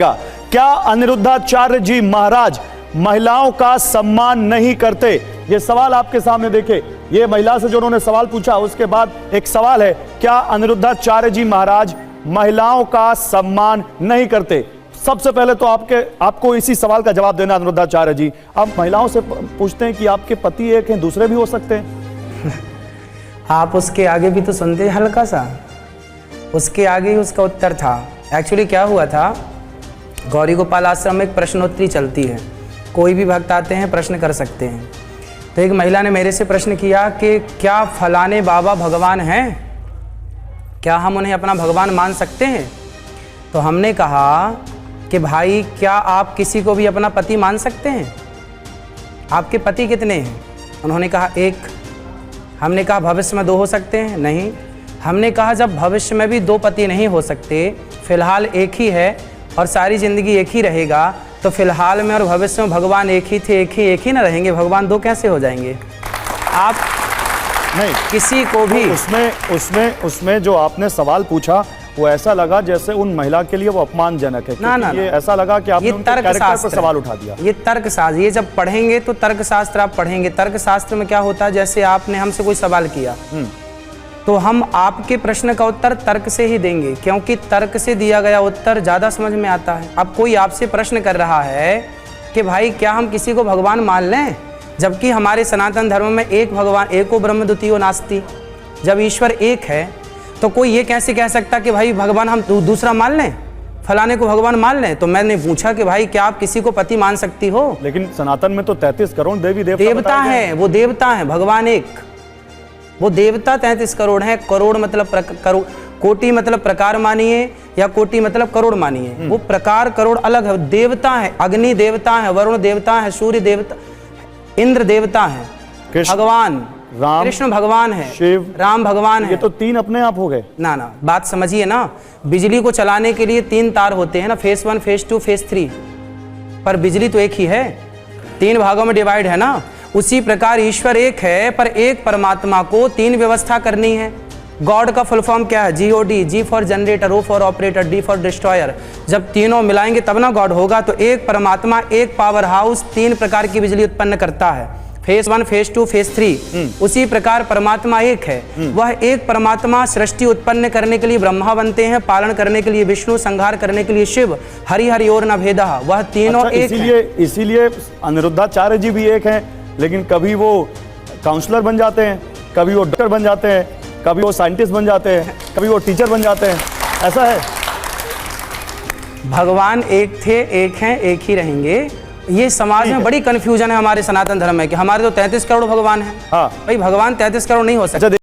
क्या अनिरुद्धाचार्य जी महाराज महिलाओं का सम्मान नहीं करते? ये सवाल आपके सामने देखे, ये महिला से जो उन्होंने सवाल पूछा उसके बाद एक सवाल है, क्या अनिरुद्धाचार्य जी महाराज महिलाओं का सम्मान नहीं करते? सबसे पहले तो आपको इसी सवाल का जवाब देना अनिरुद्धाचार्य जी। अब महिलाओं से पूछते हैं कि आपके पति एक हैं, दूसरे भी हो सकते हैं। आप उसके आगे भी तो सुनते हैं, हल्का सा उसके आगे ही उसका उत्तर था। एक्चुअली क्या हुआ था, गौरी गोपाल आश्रम में एक प्रश्नोत्तरी चलती है, कोई भी भक्त आते हैं प्रश्न कर सकते हैं। तो एक महिला ने मेरे से प्रश्न किया कि क्या फलाने बाबा भगवान हैं, क्या हम उन्हें अपना भगवान मान सकते हैं? तो हमने कहा कि भाई क्या आप किसी को भी अपना पति मान सकते हैं? आपके पति कितने हैं? उन्होंने कहा एक। हमने कहा भविष्य में 2 हो सकते हैं? नहीं। हमने कहा जब भविष्य में भी 2 पति नहीं हो सकते, फिलहाल एक ही है और सारी जिंदगी एक ही रहेगा, तो फिलहाल में और भविष्य में भगवान एक ही थे, एक ही ना रहेंगे, भगवान 2 कैसे हो जाएंगे? आप नहीं, किसी को भी उसमें जो आपने सवाल पूछा वो ऐसा लगा जैसे उन महिला के लिए वो अपमानजनक है। ना, ये ऐसा लगा कि आपने उनके कैरेक्टर पर सवाल उठा दिया। ये तर्कशास्त्र, ये जब पढ़ेंगे तो तर्कशास्त्र आप पढ़ेंगे। तर्कशास्त्र में क्या होता है, जैसे आपने हमसे कोई सवाल किया तो हम आपके प्रश्न का उत्तर तर्क से ही देंगे, क्योंकि तर्क से दिया गया उत्तर ज्यादा समझ में आता है। अब कोई आपसे प्रश्न कर रहा है कि भाई क्या हम किसी को भगवान मान लें, जबकि हमारे सनातन धर्म में एक भगवान, एको ब्रह्म द्वितीयो नास्ति। जब ईश्वर एक है तो कोई ये कैसे कह सकता कि भाई भगवान हम दूसरा मान लें, फलाने को भगवान मान लें? तो मैंने पूछा कि भाई क्या आप किसी को पति मान सकती हो? लेकिन सनातन में तो 33 करोड़ देवी देवता है, वो देवता है, भगवान एक, वो देवता 33 करोड़ है। करोड़ मतलब कोटि मतलब प्रकार मानिए, या कोटि मतलब करोड़ मानिए, वो प्रकार करोड़ अलग है। देवता है, अग्नि देवता है, वरुण देवता है, सूर्य देवता, इंद्र देवता है, भगवान राम, कृष्ण भगवान है, शिव, राम भगवान है। ये तो 3 अपने आप हो गए। ना बात समझिए ना, बिजली को चलाने के लिए 3 तार होते हैं ना, फेस 1, फेस 2, फेस 3, पर बिजली तो एक ही है, 3 भागों में डिवाइड है ना। उसी प्रकार ईश्वर एक है, पर एक परमात्मा को 3 व्यवस्था करनी है। गॉड का फुल फॉर्म क्या है? GOD, G for generator, O for operator, D for destroyer. जब तीनों मिलाएंगे तब ना गॉड होगा। तो एक परमात्मा, एक पावर हाउस 3 प्रकार की बिजली उत्पन्न करता है, फेस 1, फेस 2, फेस 3। उसी प्रकार परमात्मा एक है, वह एक परमात्मा सृष्टि उत्पन्न करने के लिए ब्रह्मा बनते हैं, पालन करने के लिए विष्णु, संहार करने के लिए शिव, हरि हरि और न भेदः, वह तीनों एक हैं। इसीलिए अनिरुद्धाचार्य जी भी एक हैं, लेकिन कभी वो काउंसलर बन जाते हैं, कभी वो डॉक्टर बन जाते हैं, कभी वो साइंटिस्ट बन जाते हैं, कभी वो टीचर बन जाते हैं, ऐसा है। भगवान एक थे, एक हैं, एक ही रहेंगे। ये समाज में बड़ी कंफ्यूजन है हमारे सनातन धर्म में कि हमारे तो 33 करोड़ भगवान हैं। हाँ भाई, भगवान 33 करोड़ नहीं हो सकते।